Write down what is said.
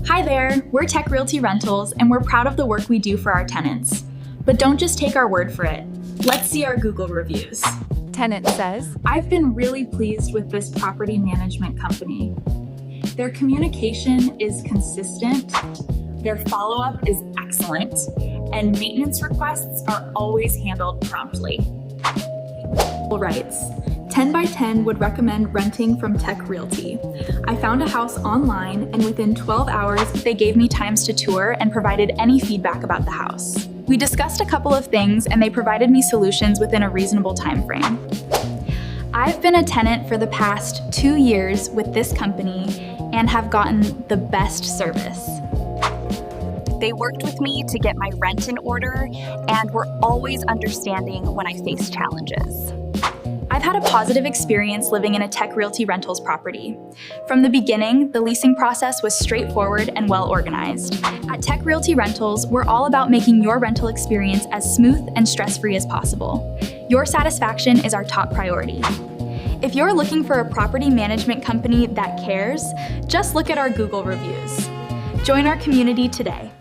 Hi there, we're Tech Realty Rentals and we're proud of the work we do for our tenants. But don't just take our word for it. Let's see our Google reviews. Tenant says, I've been really pleased with this property management company. Their communication is consistent, their follow-up is excellent, and maintenance requests are always handled promptly. Writes, 10 by 10 would recommend renting from Tech Realty. I found a house online and within 12 hours, they gave me times to tour and provided any feedback about the house. We discussed a couple of things and they provided me solutions within a reasonable time frame. I've been a tenant for the past 2 years with this company and have gotten the best service. They worked with me to get my rent in order and were always understanding when I faced challenges. I've had a positive experience living in a Tech Realty Rentals property. From the beginning, the leasing process was straightforward and well organized. At Tech Realty Rentals, we're all about making your rental experience as smooth and stress-free as possible. Your satisfaction is our top priority. If you're looking for a property management company that cares, just look at our Google reviews. Join our community today.